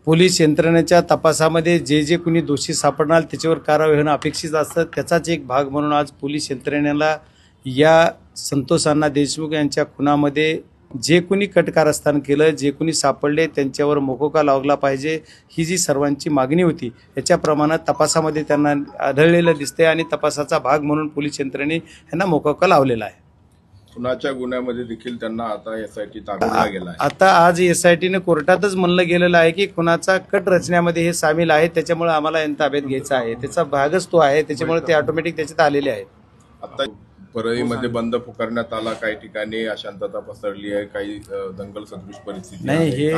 Police यंत्रणेच्या तपासामध्ये जे जे कुणी दोषी सापडणार त्याच्यावर कारवाई होणं अपेक्षित असतं। त्याचाच एक भाग म्हणून आज पोलीस यंत्रणेला या संतोष अण्णा देशमुख यांच्या खुनामध्ये जे कुणी कटकारस्थान केलं, जे कुणी सापडले त्यांच्यावर मोकोका लावला पाहिजे, ही जी सर्वांची मागणी होती त्याच्याप्रमाणे तपासामध्ये त्यांना आढळलेलं दिसते आणि तपासाचा भाग म्हणून पोलीस यंत्रणेने यांना मोकोका लावलेला आहे। खुनाच्या गुन्ह्यामध्ये देखील त्यांना आता एसआयटी ताब्यात गेला आहे। आता आज एसआयटीने कोर्टातच म्हणलं गेलेलं आहे की खुनाचा कट रचण्यामध्ये हे सामील आहे, त्याच्यामुळे आम्हाला यांना ताब्यात घ्यायचा आहे, त्याचा भागच तो आहे, त्याच्यामुळे ते ऑटोमॅटिक त्याच्यात आलेले आहेत। आता परळीमध्ये बंद पुकारण्यात आला, काही ठिकाणी अशांतता पसरली आहे, काही दंगल सदृश परिस्थिती नाही,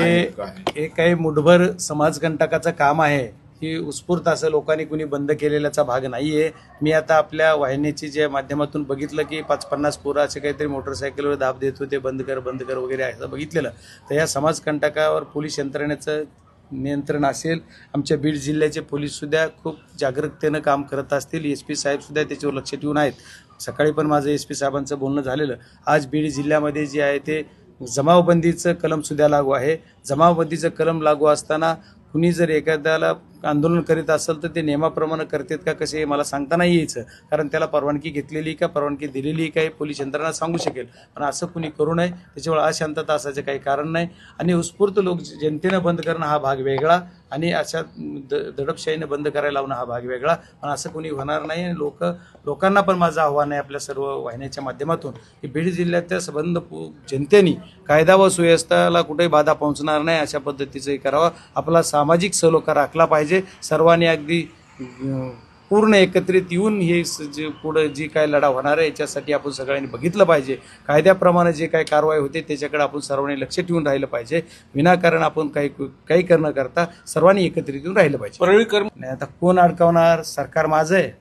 हे काही मुठभर समाजकंटकाचं काम आहे, ही उत्स्फूर्त असं लोकांनी कुणी बंद केलेल्याचा भाग नाहीये। मी आता आपल्या वाहिनीची जे माध्यमातून बघितलं की 50-50 पोरं असे काहीतरी मोटरसायकलवर दाब देत होते, बंद कर वगैरे असं बघितलेलं, तर या समाजकंटकावर पोलीस यंत्रणेचं नियंत्रण असेल। आमच्या बीड जिल्ह्याचे पोलीस सुद्धा खूप जागरूकतेनं काम करत असतील, SP साहेब सुद्धा त्याच्यावर लक्ष ठेवून आहेत। सकाळी पण माझं SP साहेबांचं बोलणं झालेलं। आज बीड जिल्ह्यामध्ये जे आहे ते जमावबंदीचं कलम सुद्धा लागू आहे। जमावबंदीचं कलम लागू असताना कुणी जर एखाद्याला आंदोलन करीत असेल तर ते नियमाप्रमाणे करतात का कसे हे मला सांगता नाही यायचं, कारण त्याला परवानगी घेतलेली का परवानगी दिलेली काय पोलीस यंत्रणा सांगू शकेल, पण असं कुणी करू नये, त्याच्यामुळे अशांतता असायचं काही कारण नाही। आणि उत्स्फूर्त लोक जनतेनं बंद करणं हा भाग वेगळा आणि अशा दडपशाहीने बंद करायला लावणं हा भाग वेगळा, पण असं कुणी होणार नाही। आणि लोकांना पण माझं आव्हान आहे आपल्या सर्व वाहिन्याच्या माध्यमातून की बीड जिल्ह्यातल्या संबंध जनतेने कायदा व सुव्यवस्थेला कुठेही बाधा पोहोचणार नाही अशा पद्धतीचं करावं। आपला सामाजिक सलोखा राखला पाहिजे, सर्वांनी अगदी पूर्ण एकत्रित येऊन हे जे पुढे जी काय लढा होणार आहे याच्यासाठी आपण सगळ्यांनी बघितलं पाहिजे। कायद्याप्रमाणे जे काय कारवाई होते त्याच्याकडे आपण सर्वांनी लक्ष ठेवून राहिलं पाहिजे, विनाकारण आपण काही करणं करता सर्वांनी एकत्रित येऊन राहिलं पाहिजे। नाही आता कोण अडकवणार, सरकार माझं आहे,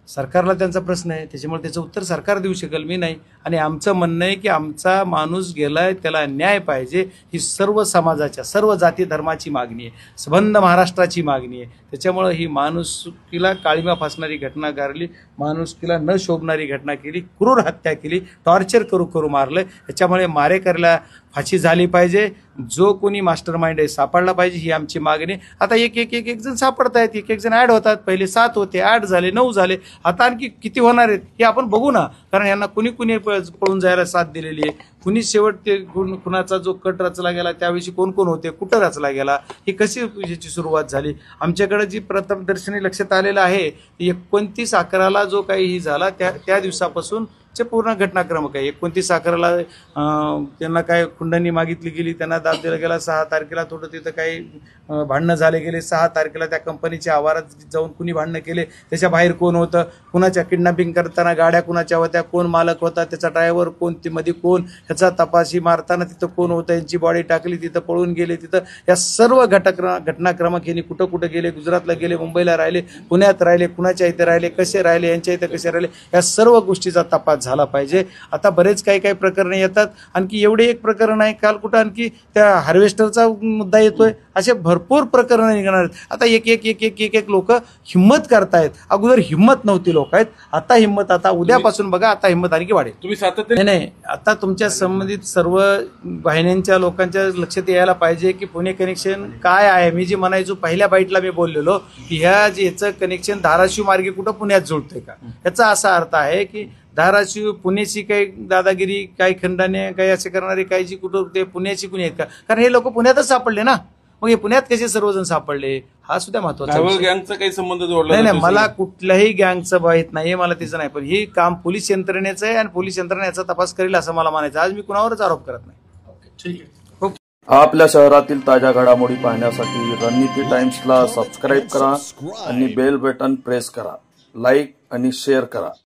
सरकारला त्यांचा प्रश्न आहे, त्याच्यामुळे त्याचं उत्तर सरकार देऊ शकेल, मी नाही। आणि आमचं म्हणणं आहे की आमचा माणूस गेलाय त्याला न्याय पाहिजे, ही सर्व समाजाच्या सर्व जाती धर्माची मागणी आहे, संबंध महाराष्ट्राची मागणी आहे। त्याच्यामुळे ही माणुसकीला काळीमा फासणारी घटना घडली, माणुसकीला न शोभणारी घटना केली, क्रूर हत्या केली, टॉर्चर करू मारलं, याच्यामुळे मारेकऱ्याला फाशी झाली पाहिजे, जो कोणी मास्टर माइंड आहे सापडला पाहिजे, ही आमची मागणी। आता एक जण सापडत आहेत, एक जण ऍड होतात, पहिले 7 होते, 8 झाले, 9 झाले, आता आणखी किती होणार आहेत हे आपण बघू ना, कारण यांना कुणी पळून जायला साथ दिलेली आहे, कुणी शेवट ते खुनाचा जो कट रचला गेला त्यावेळी कोण होते, कुठं रचला गेला, ही कशी याची सुरुवात झाली। आमच्याकडे जी प्रथमदर्शनी लक्षात आलेलं आहे 29/11 जो काही ही झाला त्या दिवसापासून चे पूर्ण घटनाक्रम आहे। 29/11 त्यांना काय खुंडणी मागितली गेली, त्यांना दाब दिला गेला, 6 तारखेला थोडं तिथं काही भांडणं झाले गेले, 6 तारखेला त्या कंपनीच्या आवारात जाऊन कुणी भांडणं केले, त्याच्या बाहेर कोण होतं, कुणाच्या किडनॅपिंग करताना गाड्या कुणाच्या होत्या, कोण मालक होता, त्याचा ड्रायव्हर कोण, ती मध्ये कोण, ह्याचा तपासी मारताना तिथं कोण होतं, यांची बॉडी टाकली तिथं, पळून गेले तिथं, या सर्व घटनाक्रमांक यांनी कुठं गेले, गुजरातला गेले, मुंबईला राहिले, पुण्यात राहिले, कुणाच्या इथे राहिले, कसे राहिले, यांच्या इथे कसे राहिले, या सर्व गोष्टीचा तपास झाला पाहिजे। आता बरेच काही प्रकरण येतात, आणखी एवढे एक प्रकरण आहे, काल कुठं आणखी त्या हार्वेस्टरचा मुद्दा येतोय, असे भरपूर प्रकरण निघणार आहेत। आता एक लोक हिम्मत करतायत, अगोदर हिम्मत नव्हती लोक आहेत, आता हिम्मत, आता उद्यापासून बघा आता हिम्मत आणखी वाढेल। तुम्ही सातत्याने नाही आता तुमच्या संबंधित सर्व वाहिन्यांच्या लोकांच्या लक्षात यायला पाहिजे की पुणे कनेक्शन काय आहे। मी जे म्हणायचो पहिल्या बाईटला मी बोललेलो की ह्याचं कनेक्शन धाराशिव मार्गे कुठं पुण्यात जुळतंय का, याचा असा अर्थ आहे की धाराशिव पुण्याची काही दादागिरी, काही खंडाने काही असे करणारे काही जी कुठं ते पुण्याची कुणी आहेत का, कारण हे लोक पुण्यातच सापडले ना, मग हे पुण्यात कसे सर्वजण सापडले हा सुद्धा महत्वाचा गँगचा काही संबंध जोडला नाही। मला कुठल्याही गँगचं माहित नाही, मला त्याचं नाही, पण हे काम पोलीस यंत्रणेचं आहे आणि पोलीस यंत्रणा याचा तपास करेल असं मला म्हणायचं। आज मी कुणावरच आरोप करत नाही। ठीक आहे। आपल्या शहरातील ताज्या घडामोडी पाहण्यासाठी रणनीती टाइम्सला सबस्क्राईब करा आणि बेल बटन प्रेस करा, लाईक आणि शेअर करा।